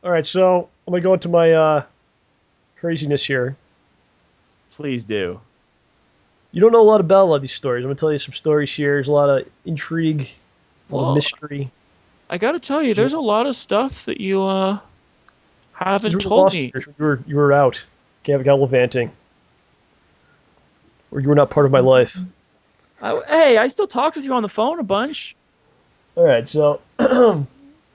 All right, so I'm gonna go into my craziness here. Please do. You don't know a lot about a lot of these stories. I'm gonna tell you some stories here. There's a lot of intrigue, a lot of Well, mystery. I gotta tell you, There's there's a- a lot of stuff that you These haven't were the told lost me. years. You were out, gallivanting, or you were not part of my life. Hey, I still talked with you on the phone a bunch. All right, so what I'm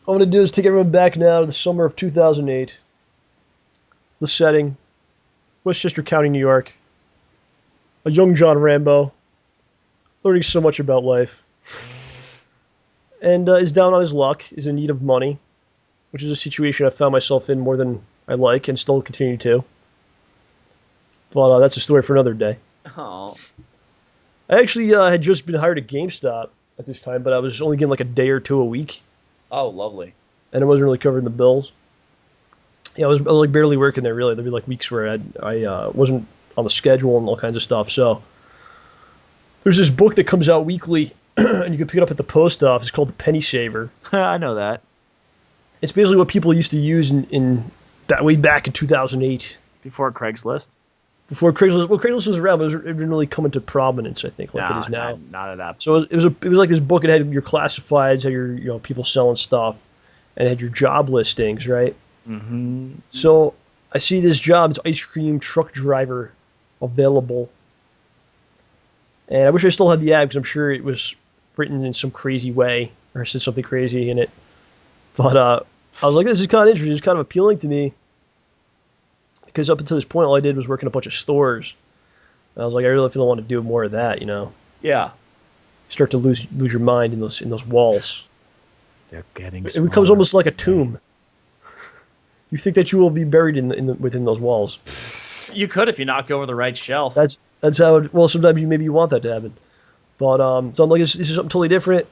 gonna do is take everyone back now to the summer of 2008. The setting, Westchester County, New York. A young John Rambo, learning so much about life, and is down on his luck, is in need of money, which is a situation I found myself in more than I like and still continue to. But that's a story for another day. Oh, I actually had just been hired at GameStop at this time, but I was only getting like a day or two a week, oh, lovely. and it wasn't really covering the bills. Yeah, I was like barely working there. Really, there'd be like weeks where I wasn't on the schedule and all kinds of stuff. So there's this book that comes out weekly, and you can pick it up at the post office. It's called The Penny Saver. I know that. It's basically what people used to use in that way back in 2008. Before Craigslist. Before Craigslist, well, Craigslist was around, but it didn't really come into prominence, I think, like it Nah, is nah, now. not at that. So it was like this book. It had your classifieds, had your people selling stuff, and it had your job listings, right? Mm-hmm. So I see this job. It's ice cream truck driver available, and I wish I still had the ad because I'm sure it was written in some crazy way or said something crazy in it. But I was like, this is kind of interesting. It's kind of appealing to me because up until this point, all I did was work in a bunch of stores. And I was like, I really feel I want to do more of that. Yeah. Start to lose your mind in those walls. They're getting It becomes smaller. almost like a tomb. You think that you will be buried within those walls. You could if you knocked over the right shelf. That's how. Well, sometimes maybe you want that to happen. But so I'm like, this is something totally different.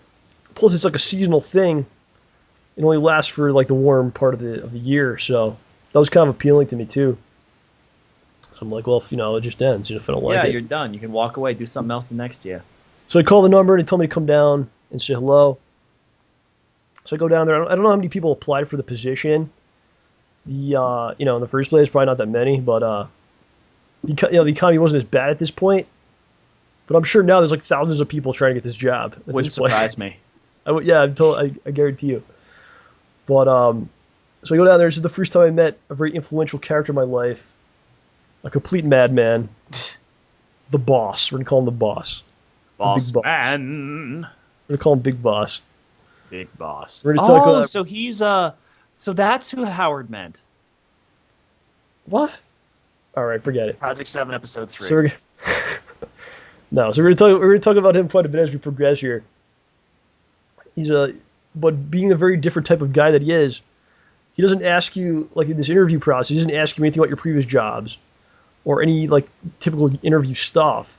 Plus, it's like a seasonal thing. It only lasts for like the warm part of the year, so that was kind of appealing to me too. So I'm like, well, if, it just ends. If I don't like Yeah, it, you're done. You can walk away, do something else the next year. so I call the number and they tell me to come down and say hello. So I go down there. I don't know how many people applied for the position. In the first place, probably not that many, but the economy wasn't as bad at this point. But I'm sure now there's like thousands of people trying to get this job at Wouldn't this point. surprise me. Yeah, I guarantee you. But so I go down there. This is the first time I met a very influential character in my life, a complete madman, the boss. We're gonna call him the boss, the big Boss boss. man. We're gonna call him Big Boss. Big boss. We're gonna talk Oh, about so so that's who Howard meant. what? All right, forget it. Project 7, Episode 3. So we're no, so we're gonna talk about him quite a bit as we progress here. But being the very different type of guy that he doesn't ask you like in this interview process. He doesn't ask you anything about your previous jobs or any like typical interview stuff.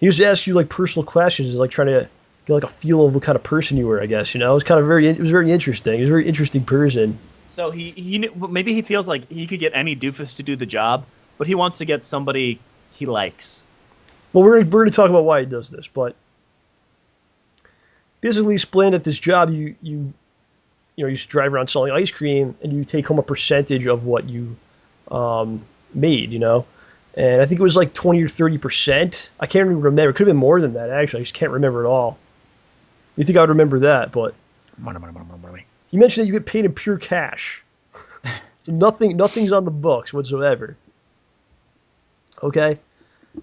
He just asks you like personal questions, like trying to get like a feel of what kind of person you were. I guess it was it was very interesting. He was a very interesting person. So maybe he feels like he could get any doofus to do the job, but he wants to get somebody he likes. Well, we're gonna talk about why he does this, but basically explain that this job you used to drive around selling ice cream and you take home a percentage of what you made, and I think it was like 20 or 30%. I can't even remember. It could have been more than that actually. I just can't remember at all. You think I would remember that? But he mentioned that you get paid in pure cash, so nothing's on the books whatsoever. Okay.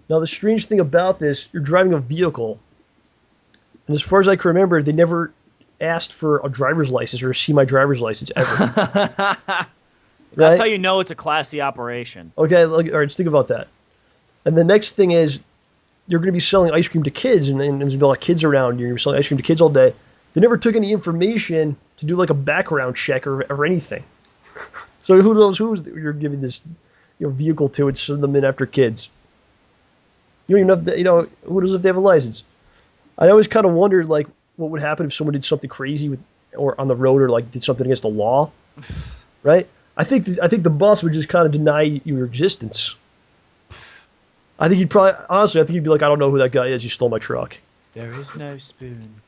Now the strange thing about this, you're driving a vehicle, and as far as I can remember, they never asked for a driver's license or to see my driver's license ever. That's how Right? you know it's a classy operation. Okay. All right. Just think about that. And the next thing is, you're going to be selling ice cream to kids, and there's going to be a lot of kids around you. You're selling ice cream to kids all day. They never took any information to do like a background check or anything. So who knows you're giving this vehicle to and send them in after kids? You don't even have who knows if they have a license. I always kind of wondered like what would happen if someone did something crazy or on the road or like did something against the law, right? I think the boss would just kind of deny your existence. I think he'd be like, I don't know who that guy is. You stole my truck. There is no spoon.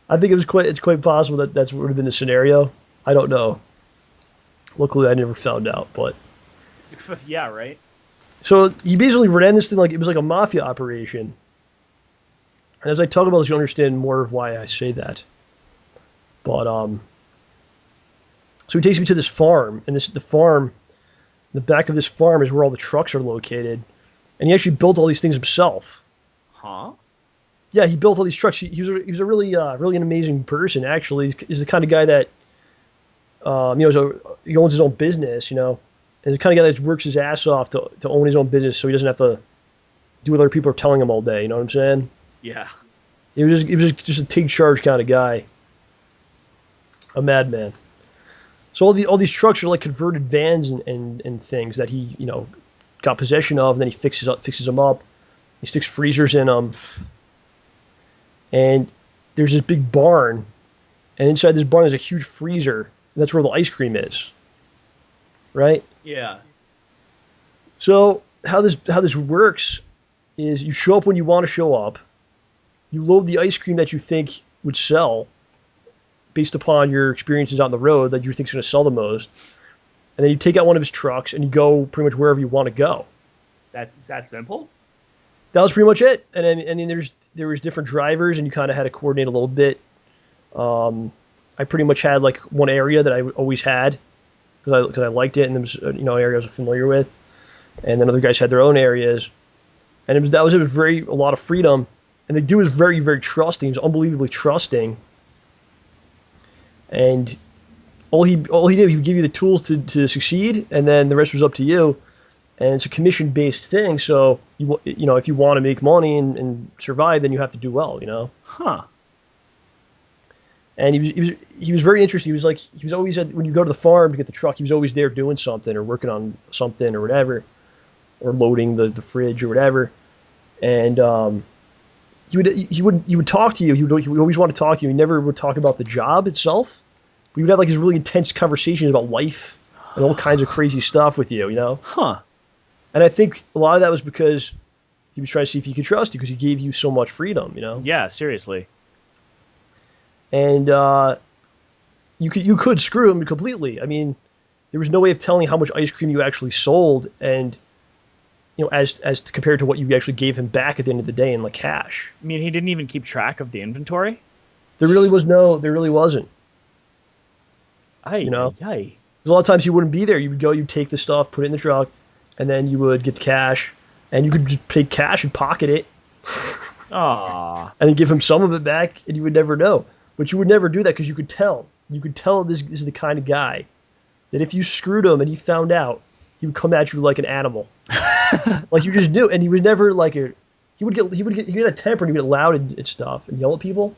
I think it's quite possible that that's what would have been the scenario. I don't know. Luckily, I never found out. But Yeah, right. so he basically ran this thing like it was like a mafia operation. And as I talk about this, you understand more of why I say that. But so he takes me to this farm, and this the farm. The back of this farm is where all the trucks are located, and he actually built all these things himself. Huh? Yeah, he built all these trucks. He was a really really an amazing person. Actually, he's the kind of guy that he owns his own business. And the kind of guy that works his ass off to own his own business, so he doesn't have to do what other people are telling him all day. You know what I'm saying? Yeah. He was just a take charge kind of guy, a madman. So all these trucks are like converted vans and things that he got possession of, and then he fixes them up. He sticks freezers in them, and there's this big barn, and inside this barn there's a huge freezer. And that's where the ice cream is, right? Yeah. So how this works is you show up when you want to show up. You load the ice cream that you think would sell, based upon your experiences on the road that you think is going to sell the most, and then you take out one of his trucks and you go pretty much wherever you want to go. That's that simple? That was pretty much it. And then there was different drivers, and you kind of had to coordinate a little bit. I pretty much had like one area that I always had because I liked it, and there was areas I was familiar with, and then other guys had their own areas, and it was a lot of freedom, and the dude was very, very trusting. He was unbelievably trusting, and all he did, he would give you the tools to succeed, and then the rest was up to you. And it's a commission based thing, so if you want to make money and survive, then you have to do well. Huh. And he was very interesting. He was always when you go to the farm to get the truck, he was always there doing something or working on something or whatever, or loading the fridge or whatever. And he would talk to you. He would always want to talk to you. He never would talk about the job itself. We would have like these really intense conversations about life and all kinds of crazy stuff with you. Huh. And I think a lot of that was because he was trying to see if he could trust you because he gave you so much freedom. Yeah, seriously. And you could screw him completely. I mean, there was no way of telling how much ice cream you actually sold, and as compared to what you actually gave him back at the end of the day in like cash. I mean, he didn't even keep track of the inventory? There really wasn't. Aye. A lot of times he wouldn't be there. You would go, you'd take the stuff, put it in the truck, and then you would get the cash, and you could just take cash and pocket it. Aww. And then give him some of it back, and you would never know. But you would never do that because you could tell. You could tell this is the kind of guy that if you screwed him and he found out, he would come at you like an animal. Like you just knew. And he was never like he had a temper and he'd get loud and stuff and yell at people.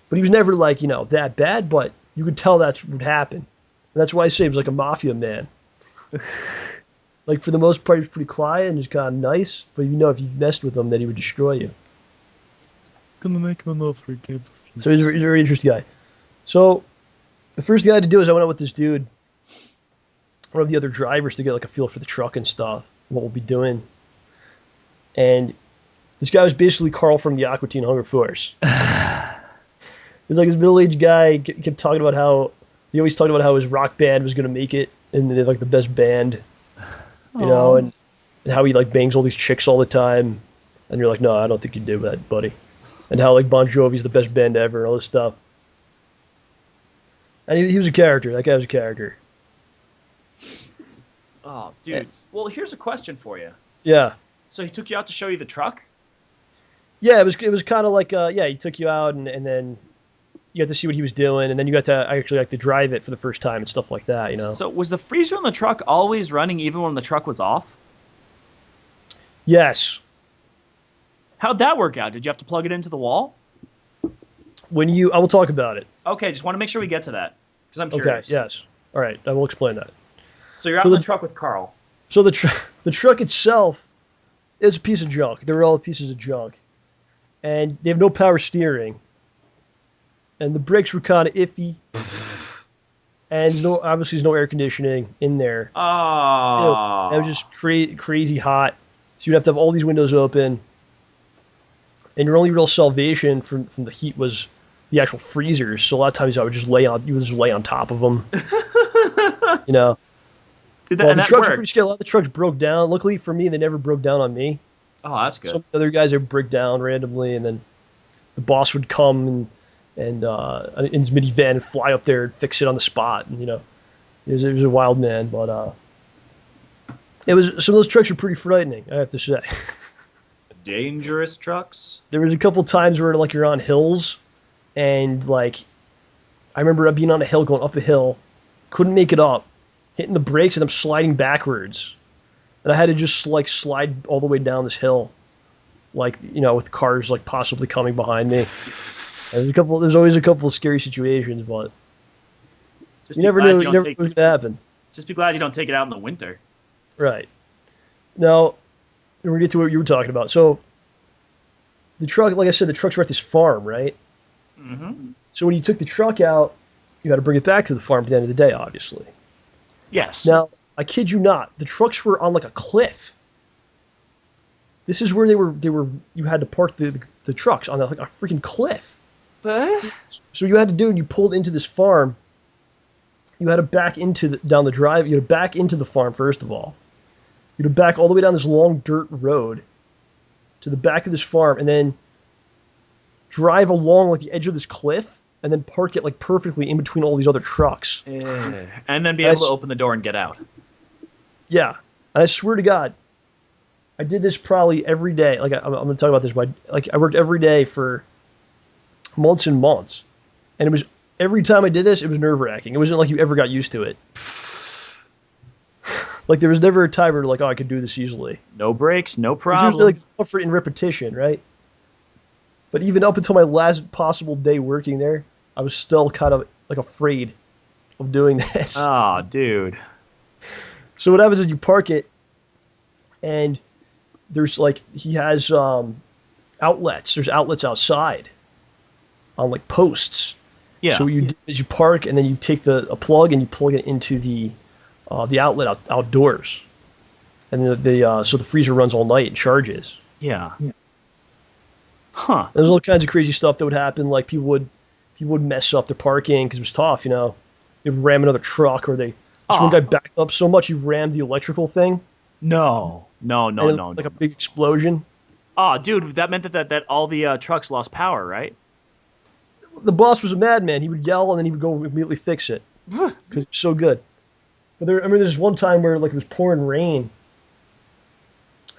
But he was never like, that bad, but you could tell that's what would happen. And that's why I say he was like a mafia man. Like for the most part, he was pretty quiet and just kind of nice. But if you messed with him, then he would destroy you. Gonna make him an offer again. So he's a very interesting guy. So the first thing I had to do is I went out with this dude, one of the other drivers, to get like a feel for the truck and stuff, what we'll be doing. And this guy was basically Carl from the Aqua Teen Hunger Force. He's like this middle-aged guy, kept talking about how he always talked about how his rock band was gonna make it, and they're like the best band, and how he like bangs all these chicks all the time, and you're like, no, I don't think you did that, buddy. And how like Bon Jovi's the best band ever and all this stuff. And he was a character. That guy was a character. Oh, dude. Well, here's a question for you. Yeah. So he took you out to show you the truck? Yeah, it was kind of like he took you out and then you got to see what he was doing, and then you got to actually like to drive it for the first time and stuff like that. So was the freezer in the truck always running even when the truck was off? Yes. How'd that work out? Did you have to plug it into the wall? I will talk about it. Okay, just want to make sure we get to that because I'm curious. Okay. Yes. All right. I will explain that. So you're out in the truck with Carl. So the truck itself is a piece of junk. They're all pieces of junk, and they have no power steering, and the brakes were kind of iffy, and obviously there's no air conditioning in there. Oh. It was just crazy hot. So you'd have to have all these windows open. And your only real salvation from the heat was the actual freezers. So a lot of times I would just you would just lay on top of them. You know. Well, And the that trucks were pretty worked. scary. A lot of the trucks broke down. Luckily for me, they never broke down on me. Oh, that's good. Some other guys would break down randomly, and then the boss would come and in his minivan and fly up there and fix it on the spot. And it was a wild man, but it was some of those trucks were pretty frightening. I have to say. Dangerous trucks. There was a couple times where like you're on hills, and like I remember being on a hill going up a hill, couldn't make it up, hitting the brakes and I'm sliding backwards, and I had to just like slide all the way down this hill, like with cars like possibly coming behind me. There's always a couple of scary situations, but Just you be never glad knew you you don't never knew take. what was gonna happen. Just be glad you don't take it out in the winter. Right. Now we're gonna get to what you were talking about. So the truck, like I said, the trucks were at this farm, right? Mm-hmm. So when you took the truck out, you got to bring it back to the farm at the end of the day, obviously. Yes. Now, I kid you not, the trucks were on like a cliff. This is where they were. You had to park the trucks on like a freaking cliff. But So you had to do, and you pulled into this farm. You had to back down the drive. You had to back into the farm first of all. You had to back all the way down this long dirt road to the back of this farm, and then drive along like the edge of this cliff, and then park it like perfectly in between all these other trucks. and then be able to open the door and get out. Yeah, and I swear to God, I did this probably every day. Like I'm going to talk about this, but like I worked every day for months and months, and it was every time I did this, it was nerve wracking. It wasn't like you ever got used to it. Like there was never a time where like, oh, I could do this easily. No breaks, no It was problem. usually like comfort and repetition, right? But even up until my last possible day working there, I was still kind of like afraid of doing this. Oh, dude. So what happens is you park it, and there's like he has outlets. There's outlets outside on like posts. Yeah. So what you do is you park, and then you take a plug and you plug it into the outlet outdoors, and so the freezer runs all night and charges. Yeah. Huh. There's all kinds of crazy stuff that would happen. Like people would mess up their parking because it was tough. They'd ram another truck, or this one guy backed up so much he rammed the electrical thing. No. Like a big explosion. Oh, dude, that meant that all the trucks lost power, right? The boss was a madman. He would yell and then he would go immediately fix it because it was so good. But I remember there's one time where like it was pouring rain,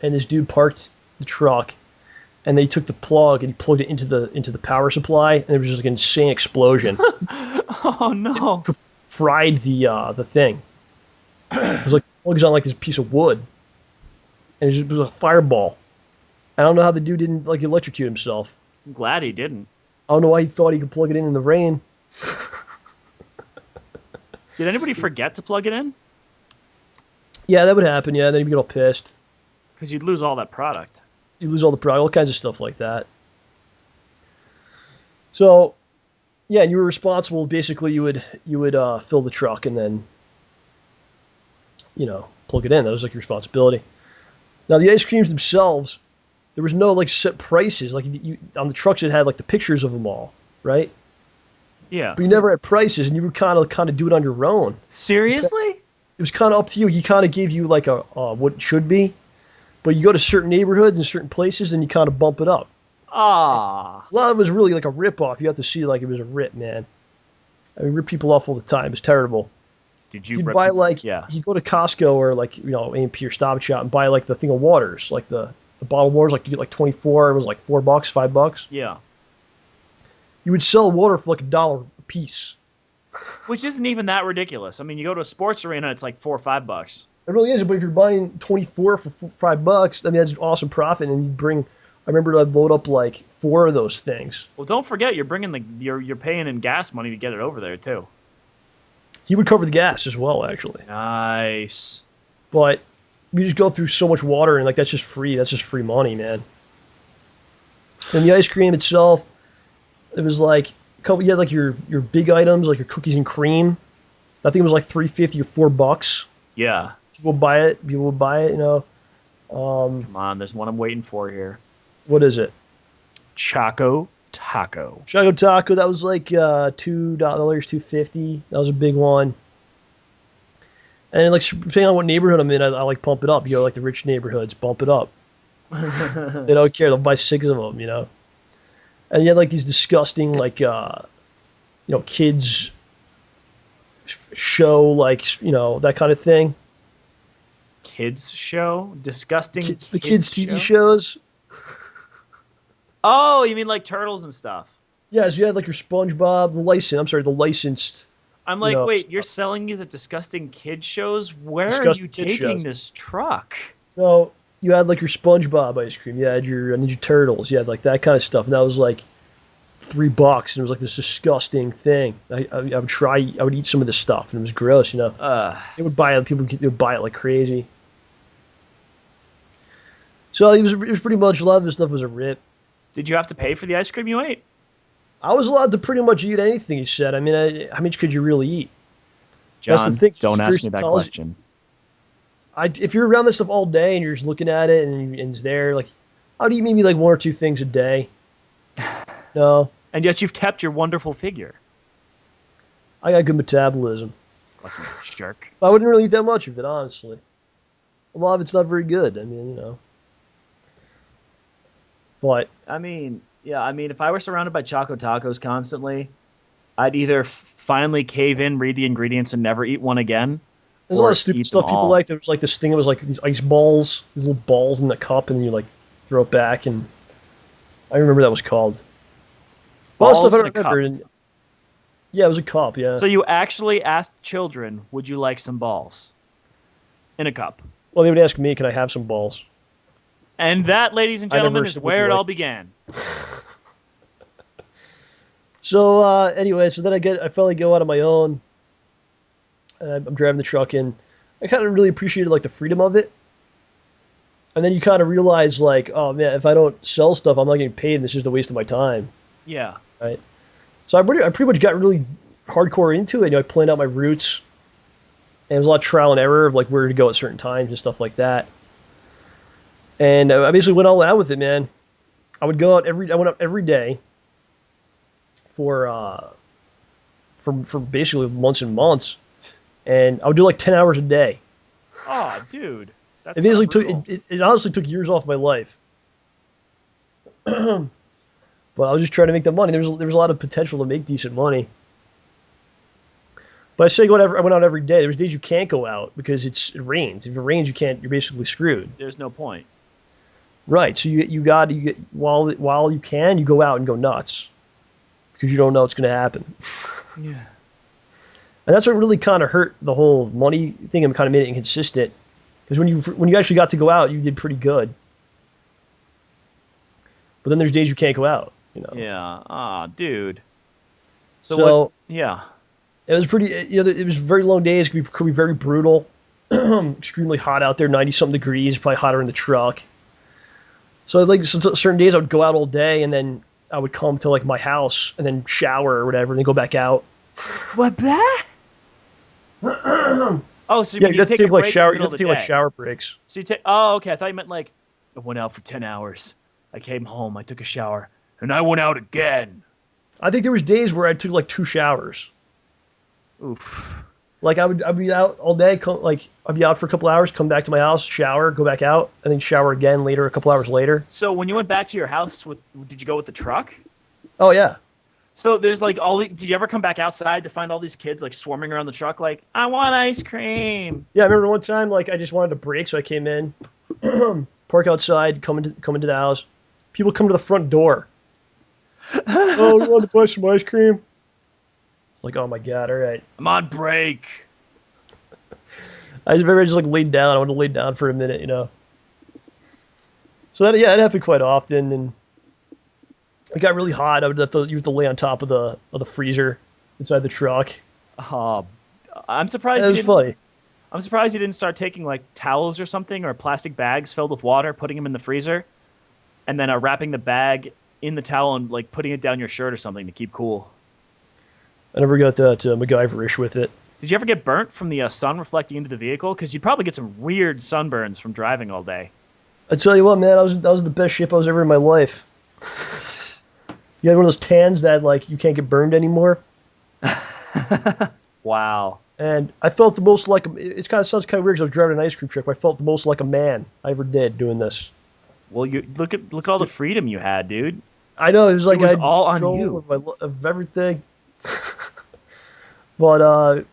and this dude parked the truck, and they took the plug and he plugged it into the power supply, and there was just like an insane explosion. Oh no! It fried the thing. It was like the plug's on like this piece of wood, and it was a fireball. I don't know how the dude didn't like electrocute himself. I'm glad he didn't. I don't know why he thought he could plug it in the rain. Did anybody forget to plug it in? Yeah, that would happen. Yeah, then he'd get all pissed. Because you'd lose all that product. You lose all the product, all kinds of stuff like that. So, yeah, you were responsible. Basically, you would fill the truck and then, plug it in. That was like your responsibility. Now, the ice creams themselves, there was no like set prices. Like on the trucks, it had like the pictures of them all, right? Yeah. But you never had prices, and you would kind of do it on your own. Seriously? It was kind of up to you. He kind of gave you like a what it should be, but you go to certain neighborhoods and certain places, and you kind of bump it up. Ah. A lot of it was really like a rip off. You have to see like it was a rip, man. I mean, rip people off all the time. It's terrible. Did you You'd buy like Yeah. you go to Costco or like A&P or Stop and Shop and buy like the thing of waters, like the bottled waters. Like you get like 24. It was like $4, $5. Yeah. You would sell water for like $1 a piece. Which isn't even that ridiculous. I mean, you go to a sports arena, it's like $4 or $5. It really is, but if you're buying 24 for $5, I mean that's an awesome profit. And you bring, I remember I'd load up like 4 of those things. Well, don't forget you're bringing you're paying in gas money to get it over there too. He would cover the gas as well, actually. Nice. But you just go through so much water, and like that's just free. That's just free money, man. And the ice cream itself, it was like a couple. You had like your big items, like your cookies and cream. I think it was like $3.50 or $4. Yeah. People would buy it. People would buy it. Come on, there's one I'm waiting for here. What is it? Choco taco. Choco taco, that was like $2, $2.50. That was a big one. And like depending on what neighborhood I'm in, I like pump it up. You know, like the rich neighborhoods, bump it up. They don't care. They'll buy 6 of them. You know. And you had like these disgusting like kids show like that kind of thing. Kids show? Disgusting The kids TV show? shows. Oh, you mean like turtles and stuff? Yeah, so you had like your SpongeBob, the licensed, I'm like, wait, you're stuff. selling these at disgusting kid shows? Where are you Disgusting kid taking shows. this truck? So you had like your SpongeBob ice cream. You had your Ninja Turtles. You had like that kind of stuff, and that was like $3, and it was like this disgusting thing. I would try. I would eat some of this stuff, and it was gross. It would buy it. They would buy it like crazy. So it was pretty much a lot of this stuff was a rip. Did you have to pay for the ice cream you ate? I was allowed to pretty much eat anything he said. I mean, how much could you really eat? That's the John, thing. don't ask me First that tells- question. if you're around this stuff all day and you're just looking at it and it's there, like, I'd eat maybe like 1 or 2 things a day. No, And yet you've kept your wonderful figure. I got good metabolism. Fucking jerk. I wouldn't really eat that much of it, honestly. A lot of it's not very good. I mean. But I mean, if I were surrounded by Choco Tacos constantly, I'd either finally cave in, read the ingredients, and never eat one again. there's a lot or of stupid eat stuff them people all. like. There was like this thing. It was like these ice balls, these little balls in the cup, and you like throw it back. And I remember that was called. A lot of Balls stuff I in don't a cup. remember. And, yeah, it was a cup. Yeah. So you actually asked children, would you like some balls? In a cup. Well, they would ask me, "Can I have some balls?" And that, ladies and I never gentlemen, is said where would it you all like- began. So anyway, so then I finally go out on my own. And I'm driving the truck in. I kind of really appreciated like the freedom of it. And then you kind of realize like, oh man, if I don't sell stuff, I'm not getting paid, and this is just a waste of my time, Yeah. right? So I pretty much got really hardcore into it. I planned out my routes, and it was a lot of trial and error of like where to go at certain times and stuff like that. And I basically went all out with it, man. I went out every day for basically months and months, and I would do like 10 hours a day. Oh, dude. That's It basically kinda took brutal. it honestly took years off my life. But I was just trying to make the money. There was a lot of potential to make decent money. But I say I went out every day. There's days you can't go out because it rains. If it rains, you're basically screwed. There's no point. Right. So you get while you can, you go out and go nuts because you don't know what's going to happen. Yeah. And that's what really kind of hurt the whole money thing and kind of made it inconsistent. Because when you actually got to go out, you did pretty good. But then there's days you can't go out. Yeah. Ah, dude. So So- what? Yeah. It was pretty. It was very long days. Could be very brutal. Extremely hot out there, 90-something degrees. Probably hotter in the truck. So certain days I would go out all day, and then I would come to like my house and then shower or whatever, and then go back out. What that? Oh, so Yeah, you you have to take a take like break shower. in You the have to middle take of like the day. shower breaks. So you take. Oh, okay. I thought you meant like I went out for 10 hours. I came home. I took a shower, and I went out again. I think there was days where I took like 2 showers. Oof. Like I'd be out all day. I'd be out for a couple hours, come back to my house, shower, go back out, and then shower again later. A couple hours later. So when you went back to your house, did you go with the truck? Oh yeah. So there's like did you ever come back outside to find all these kids like swarming around the truck like, I want ice cream? Yeah, I remember one time like I just wanted a break, so I came in, park outside, come into the house. People come to the front door. Oh, you want to buy some ice cream? Like, oh my god, all right. I'm on break. I just remember I just like laid down. I wanted to lay down for a minute, So that it happened quite often, and it got really hot. You have to lay on top of the freezer inside the truck. I'm surprised It you was didn't. funny. I'm surprised you didn't start taking like towels or something or plastic bags filled with water, putting them in the freezer, and then wrapping the bag in the towel and like putting it down your shirt or something to keep cool. I never got that MacGyverish with it. Did you ever get burnt from the sun reflecting into the vehicle? Because you'd probably get some weird sunburns from driving all day. I tell you what, man, that was the best ship I was ever in my life. You had one of those tans that like you can't get burned anymore. Wow. And I felt the most like it's kind of sounds kind of weird because I was driving an ice cream truck, but I felt the most like a man I ever did doing this. Well, you look all the freedom you had, dude. I know it was It like I was had all on control you. of of everything, but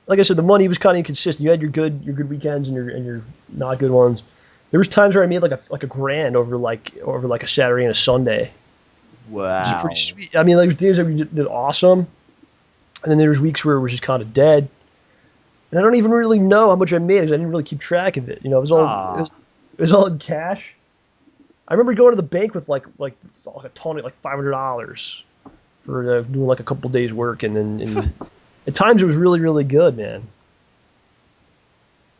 like I said, the money was kind of inconsistent. You had your good weekends and your not good ones. There was times where I made like a grand over like a Saturday and a Sunday, which is pretty Wow. sweet. I mean, like days that we did awesome, and then there was weeks where it was just kind of dead. And I don't even really know how much I made because I didn't really keep track of it. You know, Ah. it was all in cash. I remember going to the bank with like a ton of like $500 for doing like a couple days work, and then at times it was really good, man.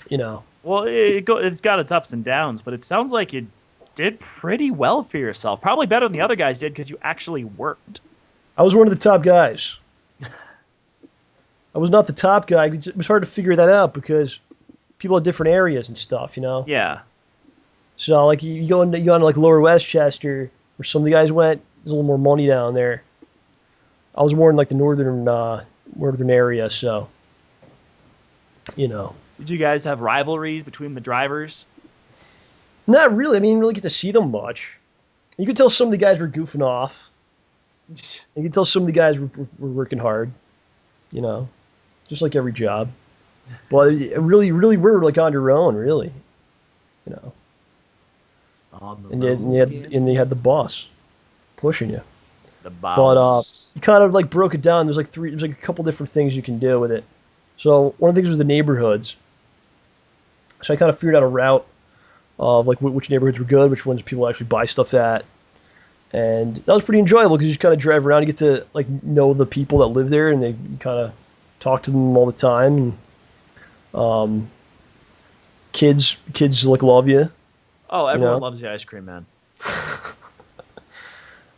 You know, Well, it's got its ups and downs, but it sounds like you did pretty well for yourself. Probably better than the other guys did because you actually worked. I was one of the top guys. I was not the top guy. It was hard to figure that out because people had different areas and stuff, you know. Yeah. So like you go into like Lower Westchester, where some of the guys went. There's a little more money down there. I was more in like the northern area, so you know. Did you guys have rivalries between the drivers? Not really. I mean, you didn't really get to see them much. You could tell some of the guys were goofing off. You could tell some of the guys were working hard, you know, just like every job. But it really were like on your own, really, you know. On the And road you had again. the boss pushing you. The But boss. you kind of like broke it down. There's like a couple different things you can do with it. So one of the things was the neighborhoods. So I kind of figured out a route of like which neighborhoods were good, which ones people actually buy stuff at, and that was pretty enjoyable because you just kind of drive around, you get to like know the people that live there, and you kind of talk to them all the time. And, um, kids like love you, Oh, you everyone know. loves the ice cream man.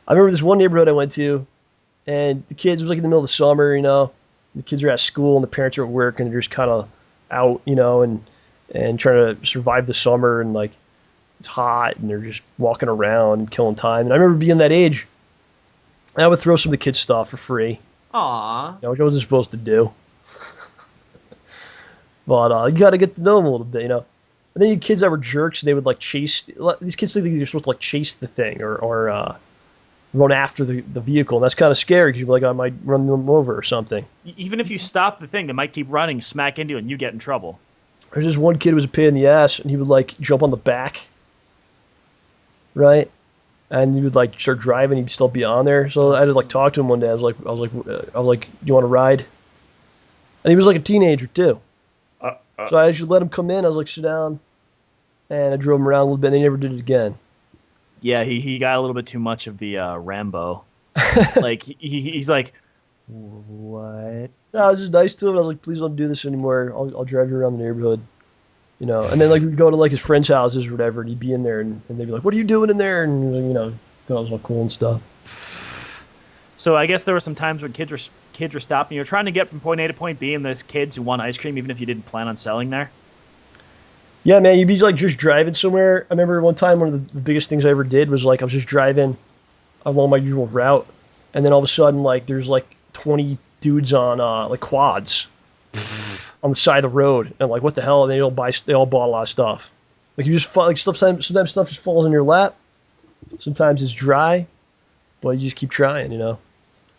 I remember this one neighborhood I went to, and the kids it was like in the middle of the summer, you know. The kids are at school and the parents are at work, and they're just kind of out, you know, and trying to survive the summer, and like it's hot, and they're just walking around and killing time. And I remember being that age, and I would throw some of the kids' stuff for free, Aw. you know, which I wasn't supposed to do. But you got to get to know them a little bit, you know. And then you kids that were jerks, they would like chase these kids think you're supposed to like chase the thing or run after the vehicle, and that's kind of scary because you're like I might run them over or something. Even if you stop the thing, they might keep running, smack into you, and you get in trouble. There's this one kid who was a pain in the ass, and he would like jump on the back, right? And he would like start driving, he'd still be on there. So I had to like talk to him one day. I was like, "Do you want to ride?" And he was like a teenager too. So I actually let him come in. I was like, "Sit down," and I drove him around a little bit. And they never did it again. Yeah, he got a little bit too much of the Rambo. Like he's like, what? No, I was just nice to him. I was like, "Please don't do this anymore. I'll drive you around the neighborhood." You know, and then like we'd go to like his friends' houses or whatever, and he'd be in there, and they'd be like, "What are you doing in there?" And he was like, you know, thought it was all cool and stuff. So I guess there were some times when kids were stopping. You were trying to get from point A to point B, and there's kids who want ice cream, even if you didn't plan on selling there. Yeah, man, you'd be like just driving somewhere. I remember one time one of the biggest things I ever did was like I was just driving along my usual route, and then all of a sudden like there's like 20 dudes on like quads on the side of the road, and like what the hell? And they all bought a lot of stuff. Like you just like sometimes stuff just falls in your lap. Sometimes it's dry, but you just keep trying, you know.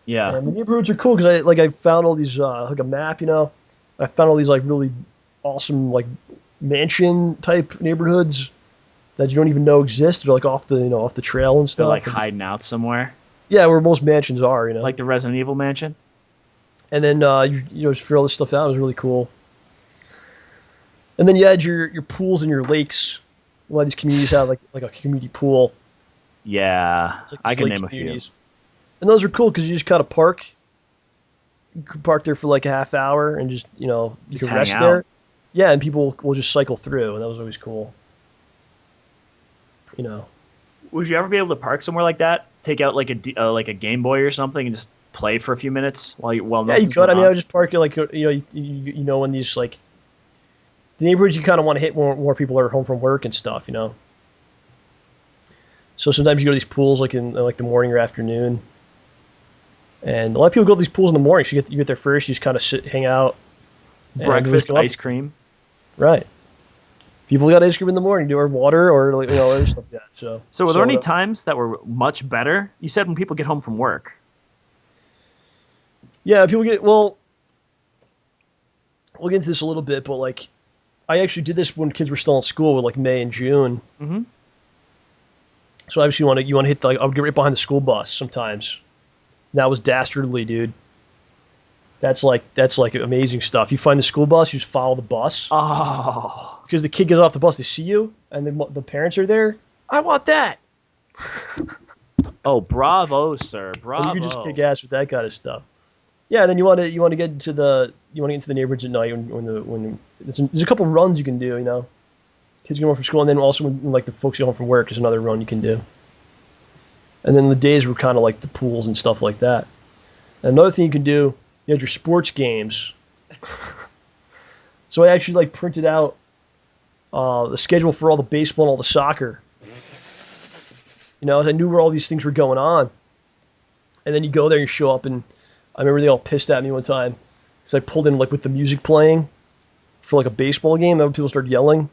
Yeah. And the neighborhoods are cool because I found all these like a map, you know. I found all these like really awesome like mansion type neighborhoods that you don't even know exist. They're like off the off the trail and They're stuff. like hiding out somewhere, Yeah, where most mansions are, you know. like the Resident Evil mansion. And then you know just figure all this stuff out. It was really cool. And then you had your pools and your lakes. A lot of these communities have like a community pool. Yeah, It's like I these can lake name a few. communities, and those are cool because you just kind of park. You could park there for like a half hour and just you Just can hang rest out. there. Yeah, and people will just cycle through, and that was always cool. You know. Would you ever be able to park somewhere like that? Take out like a Game Boy or something and just play for a few minutes while Yeah, you nothing's could. going I mean, I on? would just park it like you know when these like the neighborhoods you kind of want to hit more people are home from work and stuff. You know. So sometimes you go to these pools like in like the morning or afternoon. And a lot of people go to these pools in the morning. So you get there first. You just kind of sit, hang out, and just Breakfast go up. ice cream. Right. People got ice cream in the morning, do or water, or like, other stuff like that. So So were there any soda. times that were much better? You said when people get home from work. Yeah, people get well. We'll get into this a little bit, but like I actually did this when kids were still in school, with like May and June. Mm-hmm. So obviously you want to hit the. I would get right behind the school bus sometimes. That was dastardly, dude. That's like amazing stuff. You find the school bus, you just follow the bus Oh, because the kid gets off the bus, they see you, and then the parents are there. I want that, oh, bravo, sir, and you can just kick bravo. ass with that kind of stuff. Yeah, then you want to get into the neighborhoods at night when there's a couple runs you can do. Kids get home from school, and then also when like the folks get home from work, there's another run you can do. And then the days were kind of like the pools and stuff like that. And another thing you can do, you had your sports games. So I actually like printed out the schedule for all the baseball and all the soccer. As I knew where all these things were going on. And then you go there, you show up, and I remember they all pissed at me one time because I pulled in like with the music playing for like a baseball game. Then people started yelling.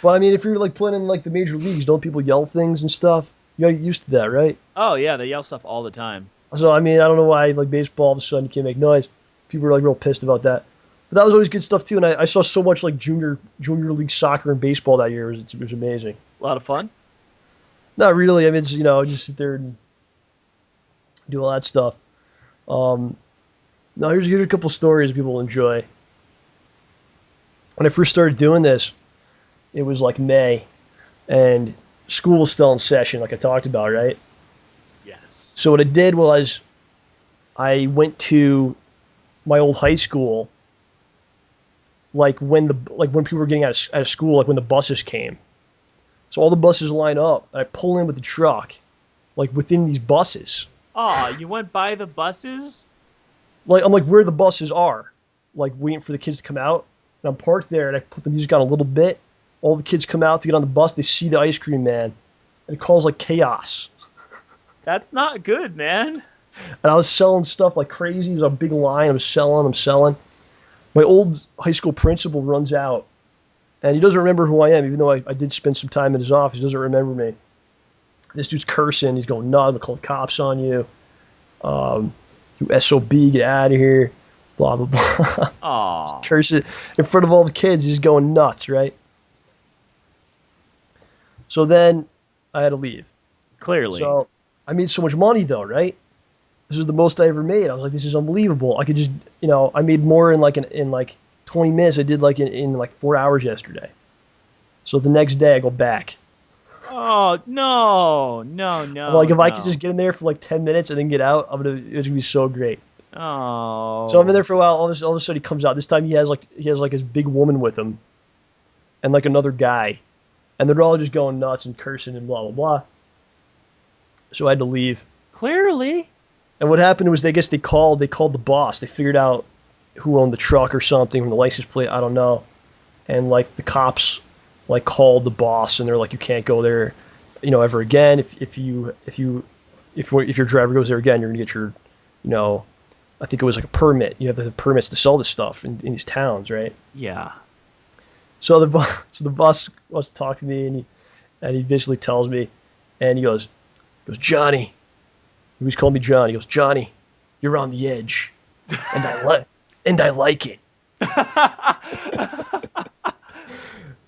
But I mean, if you're like playing in like the major leagues, don't people yell things and stuff? You gotta get used to that, right? Oh yeah, they yell stuff all the time. So I mean, I don't know why like baseball all of a sudden you can't make noise. People were like real pissed about that. But that was always good stuff too. And I saw so much like junior league soccer and baseball that year. It was amazing. A lot of fun. Not really. I mean, it's, just sit there and do all that stuff. Um, Now here's a couple stories people will enjoy. When I first started doing this, it was like May, and school was still in session, like I talked about, right? Yes. So what I did was I went to my old high school, like when people were getting out of school, like when the buses came. So all the buses line up, and I pull in with the truck, like within these buses. Oh, you went by the buses? Like I'm like where the buses are, like waiting for the kids to come out. And I'm parked there, and I put the music on a little bit. All the kids come out to get on the bus. They see the ice cream man, and it calls like chaos. That's not good, man. And I was selling stuff like crazy. It was a big line. I was selling. I'm selling. My old high school principal runs out, and he doesn't remember who I am, even though I did spend some time in his office. He doesn't remember me. This dude's cursing. He's going, "No, I'm gonna call the cops on you. You SOB, get out of here." Blah blah blah. Oh, Cursing in front of all the kids. He's going nuts, right? So then I had to leave. clearly. So I made so much money though, right? This was the most I ever made. I was like, this is unbelievable. I could just, I made more in like 20 minutes. I did like in like 4 hours yesterday. So the next day I go back. Oh no, no, I'm no, like, if I could no. just get in there for like 10 minutes and then get out, it's gonna be so great. So I'm in Oh, there for a while. All of a sudden he comes out. This time he has like his big woman with him, and like another guy, and they're all just going nuts and cursing and blah blah blah. So I had to leave. clearly. And what happened was, they called the boss. They figured out who owned the truck or something from the license plate. I don't know. And like the cops like called the boss, and they're like, you can't go there, ever again. If your driver goes there again, you're gonna get your, I think it was like a permit. You have the permits to sell this stuff in these towns, right? Yeah. So the boss wants to talk to me, and he basically tells me, and he goes, Johnny. He was calling me John. He goes, Johnny, you're on the edge, and I like it.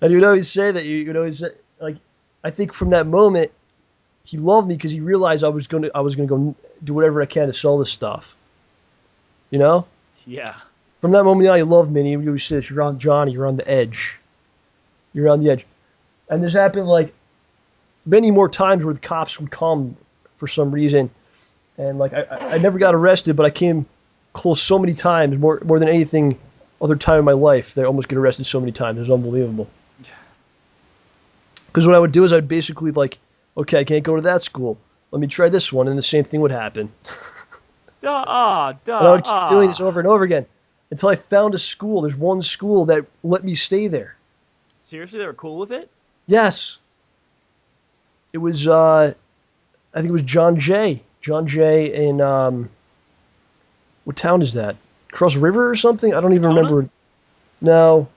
And he'd say that he's like, I think from that moment, he loved me because he realized I was gonna go do whatever I can to sell this stuff. You know, Yeah. from that moment on, he loved me, and he always says, "You're on Johnny. You're on the edge. You're on the edge." And this happened like many more times where the cops would come for some reason, and like I never got arrested, but I came close so many times, more than anything other time in my life. That I almost get arrested so many times. It was unbelievable. Because what I would do is I'd basically like, okay, I can't go to that school. Let me try this one, and the same thing would happen. And I would keep doing this over and over again until I found a school. There's one school that let me stay there. Seriously, they were cool with it? Yes. It was I think it was John Jay. John Jay in what town is that? Cross River or something? I don't even Tona? remember. No,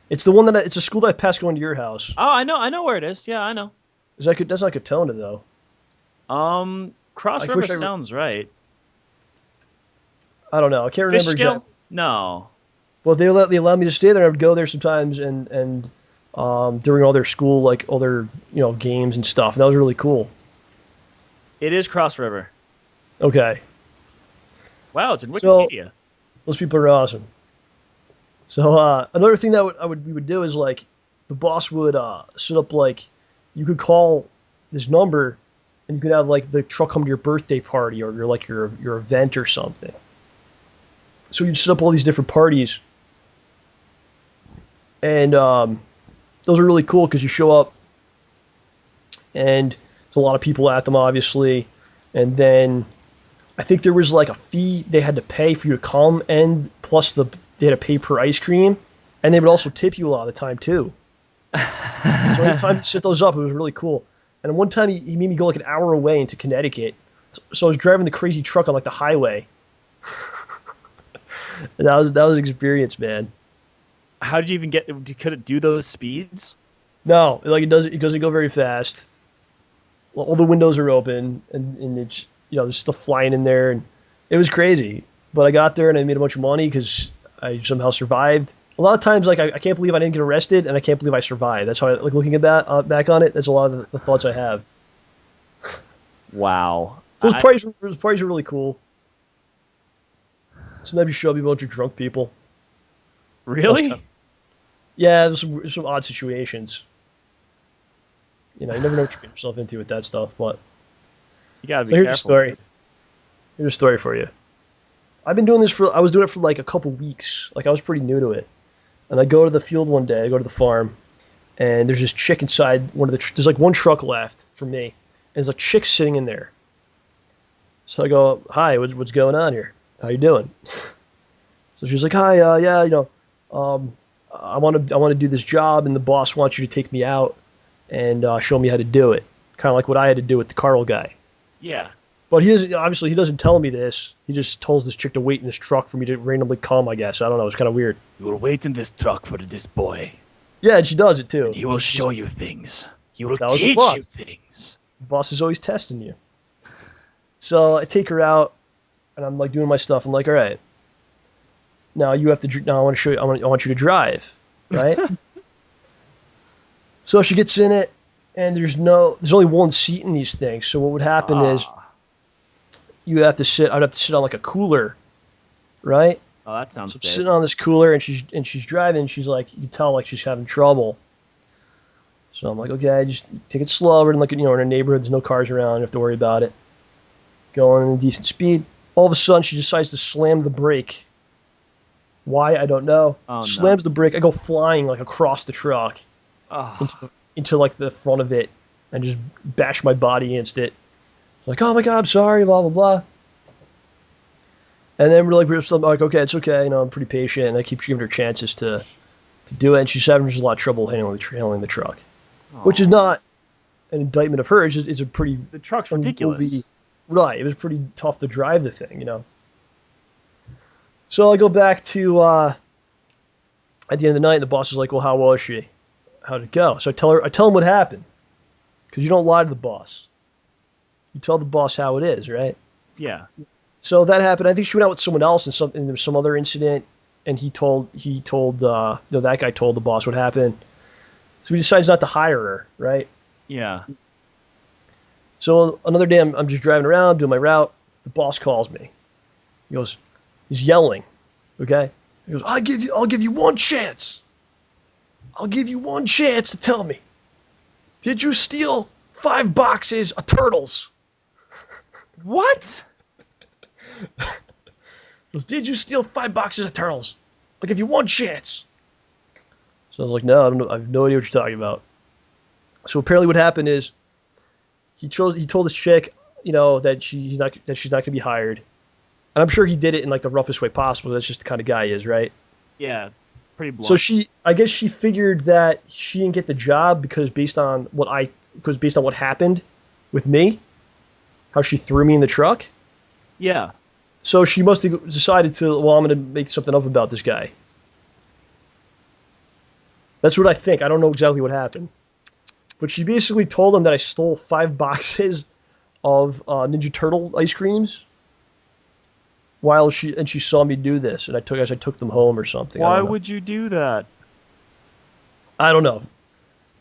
it's the one that it's a school that I passed going to your house. Oh, I know where it is. Yeah, I know. Is that good? That's not Katona though. Cross I River wish sounds right. I don't know. I can't remember Fishkill? exactly. No. Well, they allowed me to stay there. I would go there sometimes and during all their school like all their games and stuff. And that was really cool. It is Cross River. Okay, Wow, it's in so Wikipedia. those people are awesome. So another thing that we would do is like the boss would set up like you could call this number and you could have like the truck come to your birthday party or your event or something. So you'd set up all these different parties, and those are really cool because you show up and there's a lot of people at them, obviously, and then I think there was like a fee they had to pay for you to come, and plus they had to pay per ice cream, and they would also tip you a lot of the time too. So anytime you set those up, it was really cool. And one time he made me go like an hour away into Connecticut, so I was driving the crazy truck on like the highway. And that was an experience, man. How did you even get? Could it do those speeds? No, like it doesn't go very fast. Well, all the windows are open, and it's there's stuff flying in there, and it was crazy. But I got there and I made a bunch of money because I somehow survived. A lot of times, like I can't believe I didn't get arrested, and I can't believe I survived. That's how I like looking at that back on it. That's a lot of the thoughts I have. Wow. So those parties are really cool. Sometimes you show up a bunch of drunk people. Really? Yeah, there's some odd situations. You never know what you get yourself into with that stuff. But You gotta be so here's the careful. story. Here's a story for you. I was doing it for like a couple weeks. Like I was pretty new to it. And I go to the field one day, I go to the farm, and there's this chick inside there's like one truck left for me. And there's a chick sitting in there. So I go, "Hi, what's going on here? How you doing?" So she's like, "Hi, yeah, I want to do this job, and the boss wants you to take me out and show me how to do it, kind of like what I had to do with the Carl guy." Yeah. But he doesn't tell me this. He just tells this chick to wait in this truck for me to randomly come. I guess I don't know. It's kind of weird. You will wait in this truck for this boy. Yeah, and she does it too. He will show you things. He will That was the teach boss. you things. The boss is always testing you. So I take her out, and I'm like doing my stuff. I'm like, all right, now you have to. Now I want to show you. I want you to drive, right? So she gets in it, and there's only one seat in these things. So what would happen is I'd have to sit on like a cooler, right? Oh, that sounds So I'm safe. sitting on this cooler, and she's driving. She's like, you can tell like she's having trouble. So I'm like, okay, just take it slow. We're in like in a neighborhood. There's no cars around. You don't have to worry about it. Going at a decent speed. All of a sudden, she decides to slam the brake. Why? I don't know. Oh, no. Slams the brake. I go flying like across the truck Oh, into like the front of it, and just bash my body against it. Like, oh my god, I'm sorry, blah blah blah. And then we're still like, okay, it's okay. I'm pretty patient, and I keep giving her chances to do it. And she's having just a lot of trouble handling the truck, which is not an indictment of her. It's a pretty the truck's ridiculous. Right. It was pretty tough to drive the thing. So I go back to at the end of the night, and the boss is like, well, how was she? How'd it go? So I tell him what happened, because you don't lie to the boss. You tell the boss how it is, right? Yeah. So that happened. I think she went out with someone else, and there was some other incident, and that guy told the boss what happened. So he decides not to hire her, right? Yeah. So another day, I'm just driving around doing my route. The boss calls me. He's yelling, okay? He goes, I'll give you one chance. I'll give you one chance to tell me. Did you steal 5 boxes of turtles? What? He goes, did you steal 5 boxes of turtles? I'll give you one chance. So I was like, no, I don't know. I have no idea what you're talking about. So apparently what happened is he told this chick, that she's not going to be hired. And I'm sure he did it in like the roughest way possible. That's just the kind of guy he is, right? Yeah. Pretty blunt. So I guess she figured that she didn't get the job because based on what happened with me, how she threw me in the truck. Yeah. So she must have decided to, well, I'm going to make something up about this guy. That's what I think. I don't know exactly what happened. But she basically told him that I stole 5 boxes of Ninja Turtle ice creams while she saw me do this, and I took them home or something. I Why don't know. would you do that? I don't know.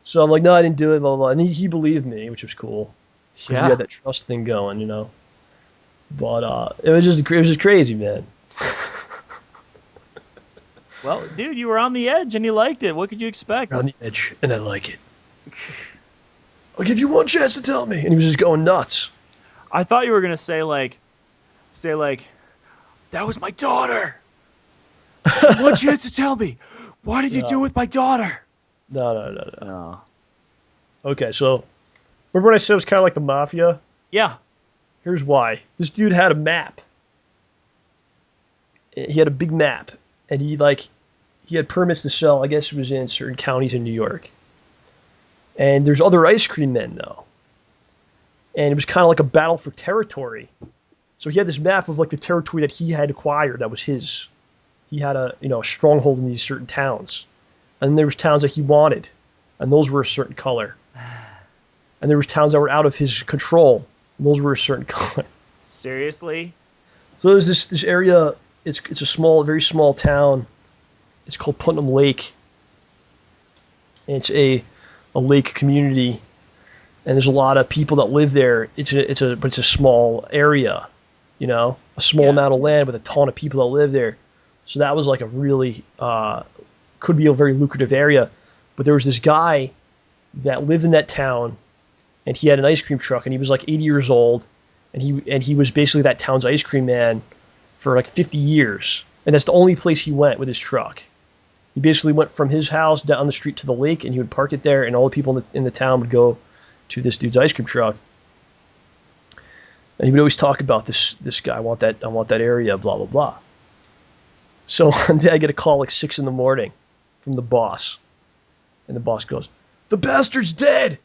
So I'm like, no, I didn't do it, blah, blah, blah. And he believed me, which was cool. Because we Yeah. had that trust thing going, you know. But it was just crazy, man. Well, dude, you were on the edge and you liked it. What could you expect? On the edge, and I like it. I'll give you one chance to tell me. And he was just going nuts. I thought you were gonna say like, that was my daughter. One chance to tell me. Why did you No. do it with my daughter? No, no, no, no. Oh. Okay, so remember when I said it was kind of like the mafia? Yeah. Here's why. This dude had a map. He had a big map, and he had permits to sell. I guess it was in certain counties in New York. And there's other ice cream men though, and it was kind of like a battle for territory. So he had this map of like the territory that he had acquired that was his. He had a stronghold in these certain towns, and then there was towns that he wanted, and those were a certain color. And there was towns that were out of his control, and those were a certain color. Seriously? So there's this area. It's a very small town. It's called Putnam Lake. And it's a lake community, and there's a lot of people that live there. But it's a small area, a small amount of land with a ton of people that live there. So that was like a really could be a very lucrative area. But there was this guy that lived in that town, and he had an ice cream truck, and he was like 80 years old, and he was basically that town's ice cream man for like 50 years, and that's the only place he went with his truck. He basically went from his house down the street to the lake, and he would park it there, and all the people in the town would go to this dude's ice cream truck. And he would always talk about this guy. I want that area, blah blah blah. So one day I get a call like 6 a.m. from the boss, and the boss goes, "The bastard's dead.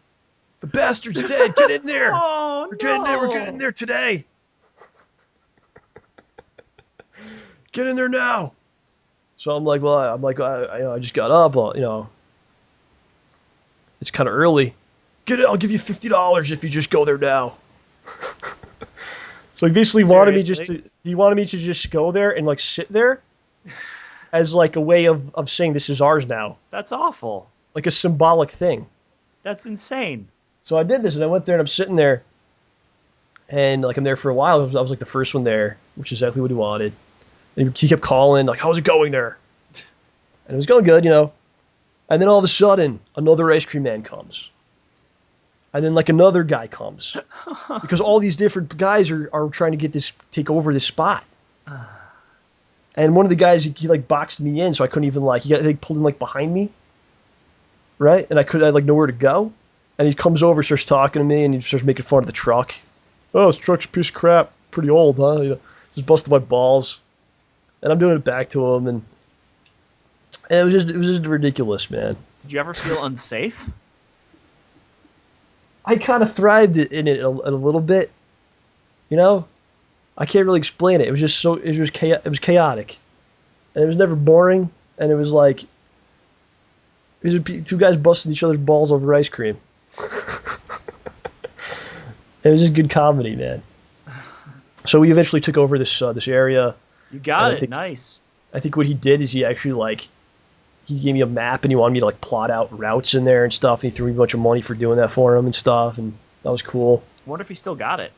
The bastard's dead. Get in there. Oh, We're getting there. We're getting in there today. Get in there now." So I'm like, I just got up. Well, it's kind of early. Get it. I'll give you $50 if you just go there now. So he basically wanted me to just go there and like sit there as like a way of saying this is ours now, That's awful. like a symbolic thing. That's insane. So I did this, and I went there, and I'm sitting there, and like I'm there for a while. I was like the first one there, which is exactly what he wanted. And he kept calling, like, "How's it going there?" And it was going good, And then all of a sudden, another ice cream man comes. And then like another guy comes. Because all these different guys are trying to take over this spot. And one of the guys, he like boxed me in, so I couldn't even they pulled him like behind me. Right? And I had like nowhere to go. And he comes over, starts talking to me, and he starts making fun of the truck. "Oh, this truck's a piece of crap. Pretty old, huh?" Just busted my balls. And I'm doing it back to him, and it was just ridiculous, man. Did you ever feel unsafe? I kind of thrived in it a little bit, I can't really explain it. It was just it was chaotic, and it was never boring, and it was like it was just two guys busting each other's balls over ice cream. It was just good comedy, man. So we eventually took over this area. You got it. Nice. I think what he did is he actually he gave me a map, and he wanted me to plot out routes in there and stuff. And he threw me a bunch of money for doing that for him and stuff, and that was cool. I wonder if he still got it.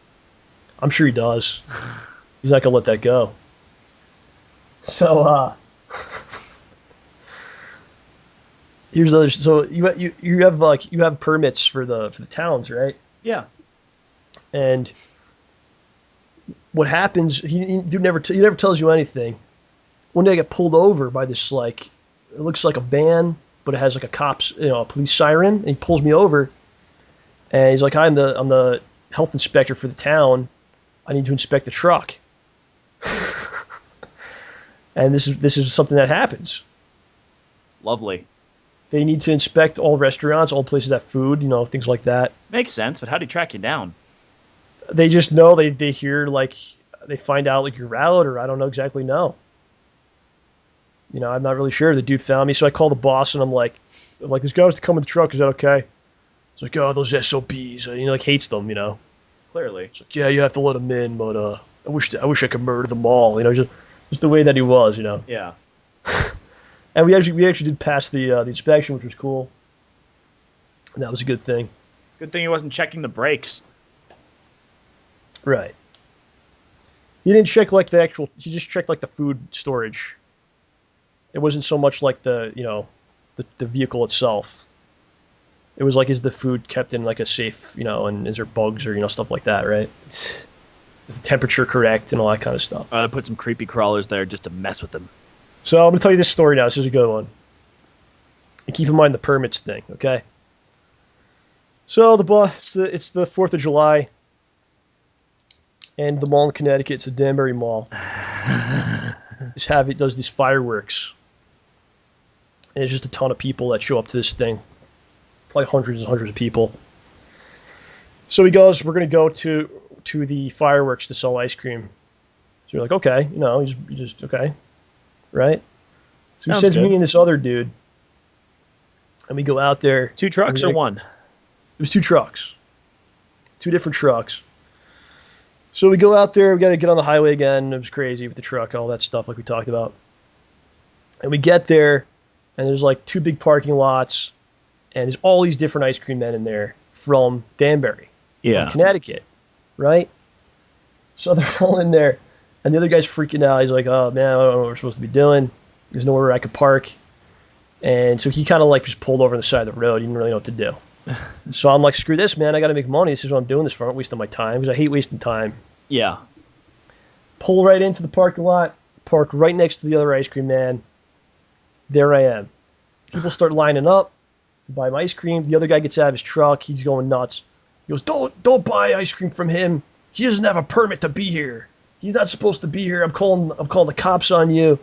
I'm sure he does. He's not gonna let that go. So here's the other. So you have permits for the towns, right? Yeah. And what happens? Dude never tells you anything. One day I get pulled over by this it looks like a van, but it has like a police siren, and he pulls me over, and he's like, "Hi, I'm the health inspector for the town. I need to inspect the truck." And this is something that happens. Lovely. They need to inspect all restaurants, all places that have food, things like that. Makes sense, but how'd he track you down? They just know they hear like they find out like you're out, or I don't know exactly know. I'm not really sure. The dude found me, so I call the boss and I'm like, this guy wants to come in the truck. Is that okay? It's like, oh, those SOBs. Like hates them. Clearly. It's like, yeah, you have to let them in, but I wish I could murder them all. Just the way that he was. Yeah. And we actually did pass the inspection, which was cool. And that was a good thing. Good thing he wasn't checking the brakes. Right. He didn't check like the actual. He just checked like the food storage. It wasn't so much like the vehicle itself. It was like, is the food kept in like a safe, and is there bugs or stuff like that, right? Is the temperature correct and all that kind of stuff. I put some creepy crawlers there just to mess with them. So I'm gonna tell you this story now. This is a good one. And keep in mind the permits thing, okay? So the boss, it's the 4th of July, and the mall in Connecticut, it's the Danbury Mall. It does these fireworks, and there's just a ton of people that show up to this thing, probably hundreds and hundreds of people. So he goes, we're gonna go to the fireworks to sell ice cream. So you're like, okay, you just okay, right? So he Sounds sends good. me and this other dude, and we go out there. 2 trucks or one? It was 2 trucks, 2 different trucks. So we go out there. We got to get on the highway again. It was crazy with the truck, all that stuff like we talked about. And we get there, and there's like 2 big parking lots, and there's all these different ice cream men in there from Danbury, from Connecticut, right? So they're all in there, and the other guy's freaking out. He's like, "Oh man, I don't know what we're supposed to be doing. There's nowhere I could park." And so he kind of like just pulled over on the side of the road. He didn't really know what to do. So I'm like, screw this, man. I got to make money. This is what I'm doing this for. I'm not wasting my time because I hate wasting time. Yeah. Pull right into the parking lot, park right next to the other ice cream man. There I am. People start lining up to buy my ice cream. The other guy gets out of his truck. He's going nuts. He goes, don't buy ice cream from him. He doesn't have a permit to be here. He's not supposed to be here. I'm calling the cops on you.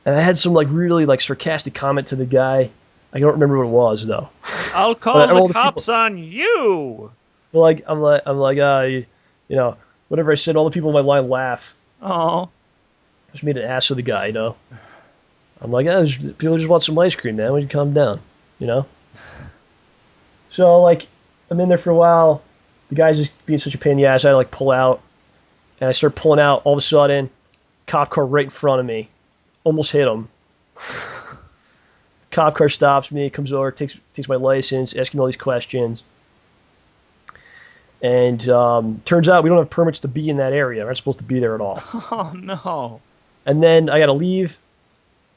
And I had some like really like sarcastic comment to the guy. I don't remember what it was though. I'll call the cops on you. Like I'm like whatever I said. All the people in my line laugh. Oh. Just made an ass of the guy, I'm like, people just want some ice cream, man. Why don't you calm down, So like, I'm in there for a while. The guy's just being such a pain in the ass. I like pull out, and I start pulling out. All of a sudden, cop car right in front of me, almost hit him. Cop car stops me, comes over, takes my license, asks me all these questions. And turns out we don't have permits to be in that area. We're not supposed to be there at all. Oh, no. And then I got to leave.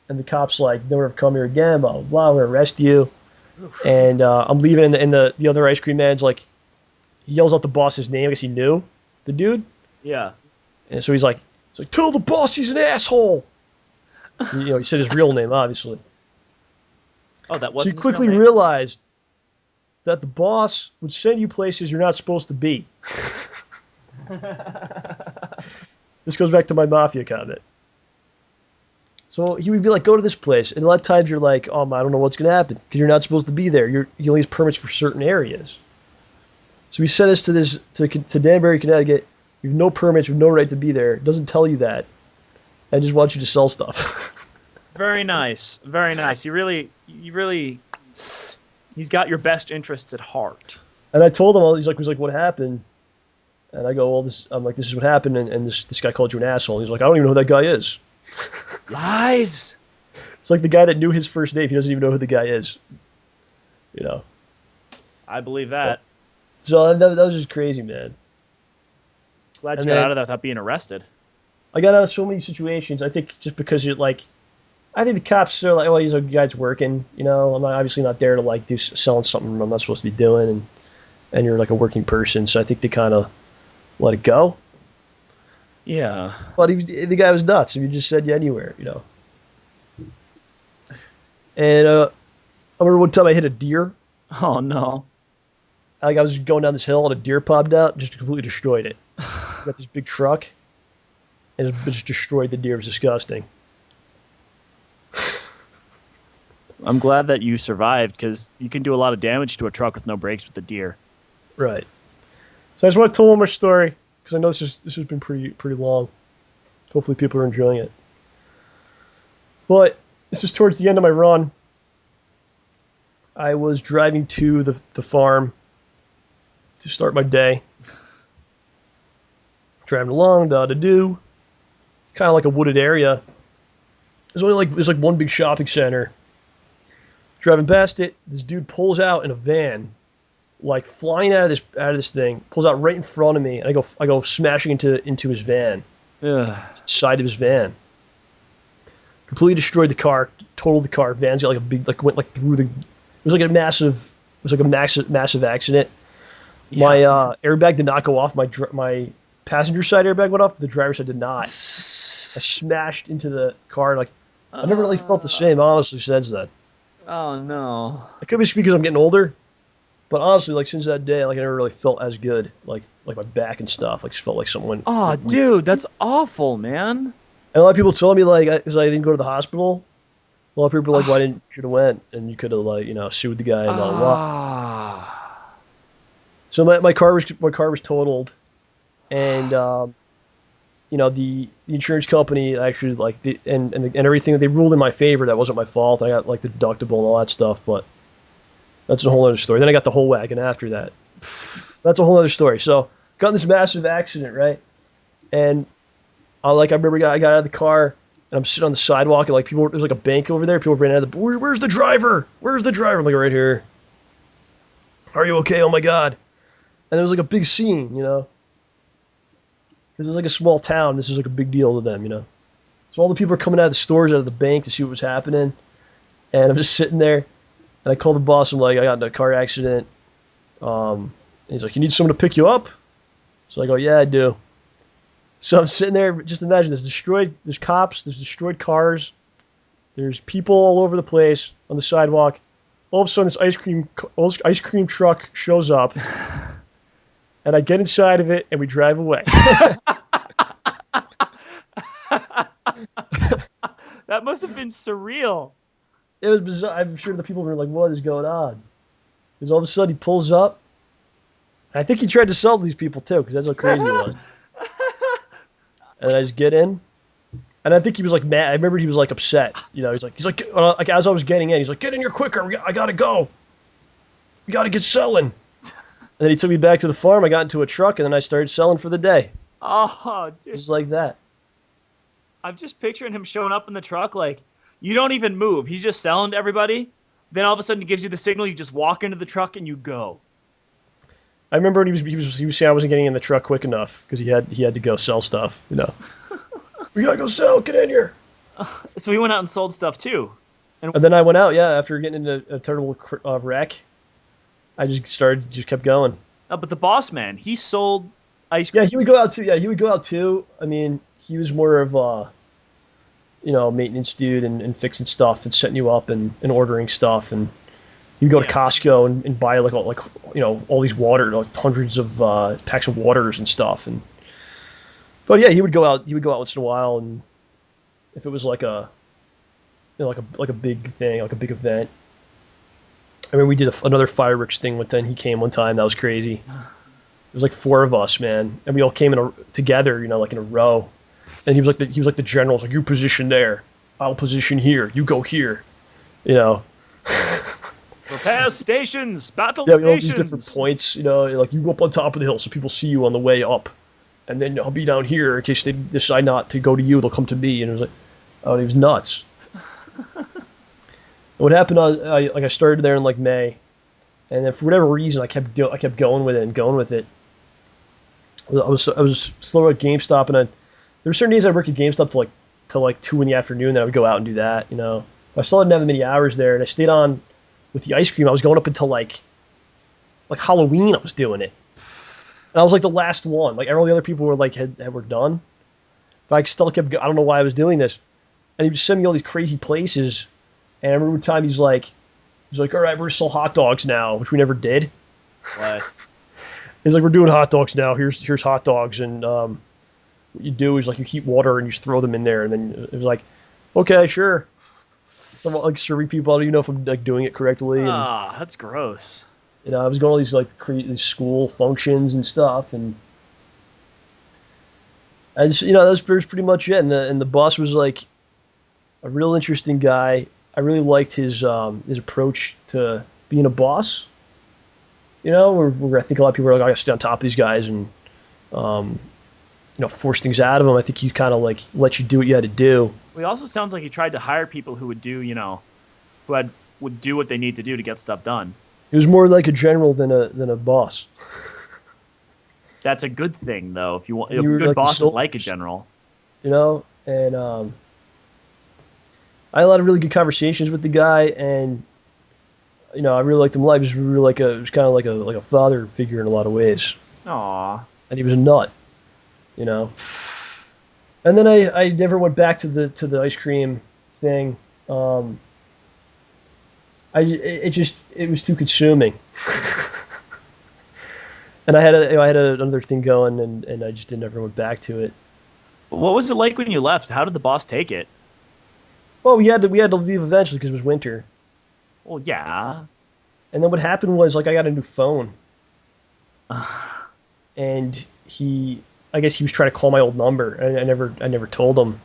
And the cop's like, never come here again, blah, blah, blah. We're going to arrest you. Oof. And I'm leaving. And the other ice cream man's like, he yells out the boss's name. I guess he knew the dude. Yeah. And so he's like, tell the boss he's an asshole. He said his real name, obviously. Oh, that So wasn't you quickly realized that the boss would send you places you're not supposed to be. This goes back to my mafia comment. So he would be like, go to this place. And a lot of times you're like, I don't know what's going to happen because you're not supposed to be there. You only have permits for certain areas. So he sent us to Danbury, Connecticut. You have no permits. You have no right to be there. It doesn't tell you that. I just want you to sell stuff. Very nice. Very nice. He's got your best interests at heart. And I told him, he's like, what happened? And I go, well, this is what happened. And this guy called you an asshole. And he's like, I don't even know who that guy is. Lies. It's like the guy that knew his first name. He doesn't even know who the guy is. I believe that. So that was just crazy, man. Glad you got out of that without being arrested. I got out of so many situations. I think just because I think the cops are like, he's a guy's working. I'm obviously not there to like do selling something I'm not supposed to be doing, and you're like a working person. So I think they kind of let it go. Yeah. But the guy was nuts. If you just said you anywhere, And I remember one time I hit a deer. Oh no. Like I was going down this hill and a deer popped out, just completely destroyed it. Got this big truck, and it just destroyed the deer. It was disgusting. I'm glad that you survived because you can do a lot of damage to a truck with no brakes with a deer. Right. So I just want to tell one more story because I know this has been pretty long. Hopefully people are enjoying it. But this was towards the end of my run. I was driving to the farm to start my day. Driving along, da-da-do. It's kind of like a wooded area. There's like one big shopping center. Driving past it, this dude pulls out in a van, like flying out of this thing, pulls out right in front of me, and I go smashing into his van, Ugh. side of his van. Completely destroyed the car, totaled the car. Van's got like a big went like through the. It was like a massive accident. Yeah. My airbag did not go off. My passenger side airbag went off. The driver's side did not. I smashed into the car. Like I never really felt the same. Honestly, since then. Oh no. It could be because I'm getting older, but honestly, like since that day, like I never really felt as good. Like my back and stuff. Like just felt like someone. Oh, dude, that's awful, man. And a lot of people told me like because I didn't go to the hospital. A lot of people were like, "Why didn't you should have went?" And you could have like sued the guy and blah blah blah. Ah. So my car was totaled, and the insurance company actually like and everything they ruled in my favor. That wasn't my fault. I got like the deductible and all that stuff, but that's a whole other story. Then I got the whole wagon after that. That's a whole other story. So got in this massive accident, right? And I remember I got out of the car and I'm sitting on the sidewalk and like there's like a bank over there. People ran out of where's the driver? Where's the driver? I'm like right here. Are you okay? Oh my god! And it was like a big scene, because it was like a small town. This is like a big deal to them, So all the people are coming out of the stores, out of the bank to see what was happening, and I'm just sitting there. And I called the boss. I'm like, I got in a car accident. He's like, you need someone to pick you up? So I go, yeah, I do. So I'm sitting there. Just imagine there's cops, there's destroyed cars, there's people all over the place on the sidewalk. All of a sudden, this ice cream truck shows up, and I get inside of it, and we drive away. That must have been surreal. It was bizarre. I'm sure the people were like, what is going on? Because all of a sudden he pulls up. And I think he tried to sell to these people too, because that's how crazy he was. And I just get in. And I think he was like mad. I remember he was like upset. He's like as I was getting in, he's like, get in here quicker. I gotta go. We gotta get selling. And then he took me back to the farm. I got into a truck and then I started selling for the day. Oh, dude. Just like that. I'm just picturing him showing up in the truck like, you don't even move. He's just selling to everybody. Then all of a sudden he gives you the signal. You just walk into the truck and you go. I remember he was saying I wasn't getting in the truck quick enough because he had to go sell stuff. We gotta go sell. Get in here. So he went out and sold stuff too. And then I went out. Yeah, after getting into a terrible wreck, I just kept going. But the boss man, he sold ice cream. Yeah, he would go out too. Yeah, he would go out too. I mean, he was more of a maintenance dude and fixing stuff and setting you up and ordering stuff. And you go to Costco and buy all these water, like hundreds of packs of waters and stuff. But yeah, he would go out once in a while, and if it was like a like a big thing, like a big event. I mean, we did another fireworks thing with then he came one time. That was crazy. It was like 4 of us, man, and we all came together, like in a row. And he was like the general. Like, you position there, I'll position here. You go here, Repair stations, battle stations. Yeah, all these different points. Like you go up on top of the hill so people see you on the way up, and then I'll be down here in case they decide not to go to you. They'll come to me. And it was like, oh, he was nuts. What happened? I started there in like May, and then for whatever reason I kept going with it. I was slow at GameStop, and there were certain days I worked at GameStop till like 2 in the afternoon. Then I would go out and do that. I still didn't have that many hours there, and I stayed on with the ice cream. I was going up until like Halloween. I was doing it, and I was like the last one. Like all the other people were were done, but I still kept. I don't know why I was doing this, and he would send me all these crazy places. And I remember one time he's like, all right, we're gonna sell hot dogs now, which we never did. What? He's like, we're doing hot dogs now. Here's hot dogs, and what you do is like you heat water and you just throw them in there, and then it was like, okay, sure. I'm like serving people. I don't even know if I'm like doing it correctly. That's gross. You know, I was going to all these like these school functions and stuff, and I just, that was pretty much it. And the boss was like a real interesting guy. I really liked his approach to being a boss. Where I think a lot of people are like, I got to stay on top of these guys and um, force things out of them. I think he kind of like let you do what you had to do. Well, he also sounds like he tried to hire people who would do, who had would do what they need to do to get stuff done. He was more like a general than a boss. That's a good thing, though. If you want, And a you were good like the boss is like a soldiers, general. and I had a lot of really good conversations with the guy, and I really liked him live. He was really it was kind of like a father figure in a lot of ways, Aw. and he was a nut, you know. And then I never went back to the ice cream thing. Um, it was too consuming, and I had another thing going, and I just didn't ever went back to it. But what was it like when you left? How did the boss take it? Well, we had to leave eventually because it was winter, Well, yeah. and then what happened was like I got a new phone, and I guess he was trying to call my old number, and I never told him,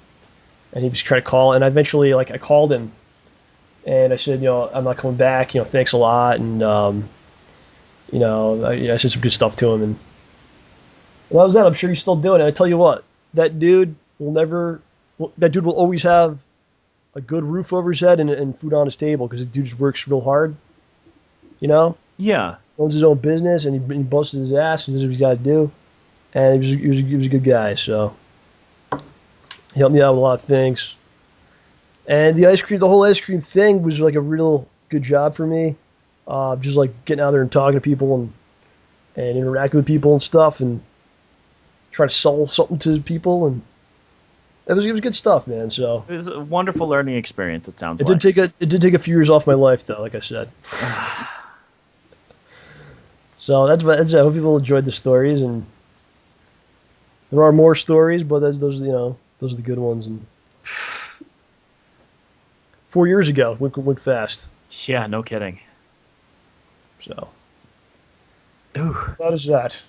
and he was trying to call, and I eventually like I called him, and I said, I'm not coming back, thanks a lot, and I said some good stuff to him, and that was that. I'm sure he's still doing it. I tell you what, that dude will never, that dude will always have a good roof over his head and food on his table because the dude just works real hard, you know, Yeah. owns his own business, and he busted his ass and does what he's got to do, and he was a good guy, so he helped me out with a lot of things. And the whole ice cream thing was like a real good job for me. Just like getting out there and talking to people and interacting with people and stuff and trying to sell something to people. And it was good stuff, man. So It was a wonderful learning experience, it sounds it did like. take a few years off my life though, like I said. So that's it. I hope people enjoyed the stories, and there are more stories, but those are the good ones. And 4 years ago, went fast. Yeah, no kidding. So Ooh. that is that.